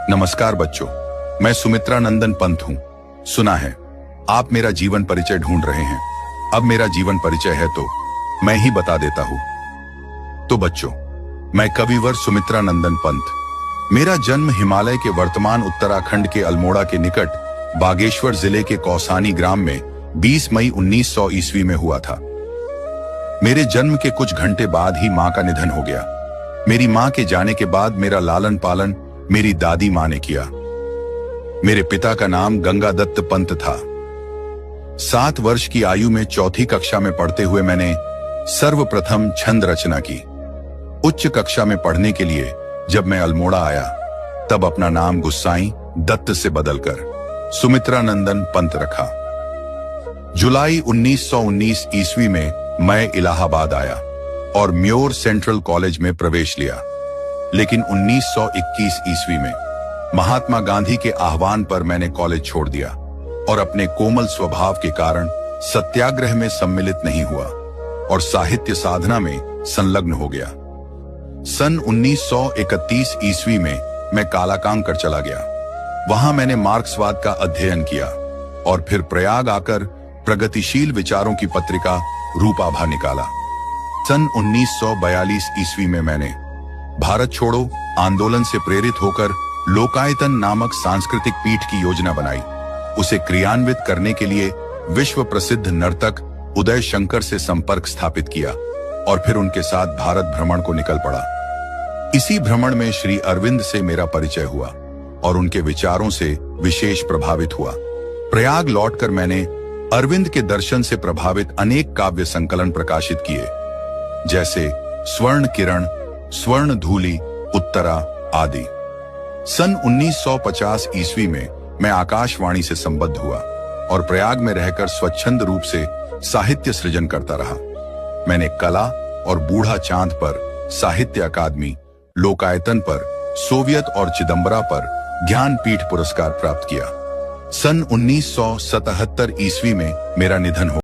नमस्कार बच्चों, मैं सुमित्रा नंदन पंत हूँ। सुना है आप मेरा जीवन परिचय ढूंढ रहे हैं। अब मेरा जीवन परिचय है तो मैं ही बता देता हूँ। तो बच्चों, मैं कविवर सुमित्रा नंदन पंत। मेरा जन्म हिमालय के वर्तमान उत्तराखंड के अल्मोड़ा के निकट बागेश्वर जिले के कौसानी ग्राम में 20 मई 1900 ईस्वी में हुआ था। मेरे जन्म के कुछ घंटे बाद ही मां का निधन हो गया। मेरी मां के जाने के बाद मेरा लालन पालन मेरी दादी मां ने किया। मेरे पिता का नाम गंगादत्त पंत था। 7 वर्ष की आयु में चौथी कक्षा में पढ़ते हुए मैंने सर्वप्रथम छंद रचना की। उच्च कक्षा में पढ़ने के लिए जब मैं अल्मोड़ा आया तब अपना नाम गुस्साई दत्त से बदलकर सुमित्रा नंदन पंत रखा। जुलाई 1919 ईस्वी में मैं इलाहाबाद आया और म्योर सेंट्रल कॉलेज में प्रवेश लिया। लेकिन 1921 ईस्वी में महात्मा गांधी के आह्वान पर मैंने कॉलेज छोड़ दिया और अपने कोमल स्वभाव के कारण सत्याग्रह में सम्मिलित नहीं हुआ और साहित्य साधना में संलग्न हो गया। सन 1931 ईस्वी में मैं कालाकांग कर चला गया। वहां मैंने मार्क्सवाद का अध्ययन किया और फिर प्रयाग आकर प्रगतिशील विचारों की पत्रिका रूपाभा निकाला। सन 1942 ईस्वी में मैंने भारत छोड़ो आंदोलन से प्रेरित होकर लोकायतन नामक सांस्कृतिक पीठ की योजना बनाई। उसे क्रियान्वित करने के लिए विश्व प्रसिद्ध नर्तक उदय शंकर से संपर्क स्थापित किया और फिर उनके साथ भारत भ्रमण को निकल पड़ा। इसी भ्रमण में श्री अरविंद से मेरा परिचय हुआ और उनके विचारों से विशेष प्रभावित हुआ। प्रयाग लौटकर मैंने अरविंद के दर्शन से प्रभावित अनेक काव्य संकलन प्रकाशित किए, जैसे स्वर्ण किरण, स्वर्ण धूलि, उत्तरा आदि। सन 1950 ईस्वी में मैं आकाशवाणी से संबद्ध हुआ और प्रयाग में रहकर स्वच्छंद रूप से साहित्य सृजन करता रहा। मैंने कला और बूढ़ा चांद पर साहित्य अकादमी, लोकायतन पर सोवियत और चिदंबरा पर ज्ञानपीठ पुरस्कार प्राप्त किया। सन 1977 ईस्वी में मेरा निधन हो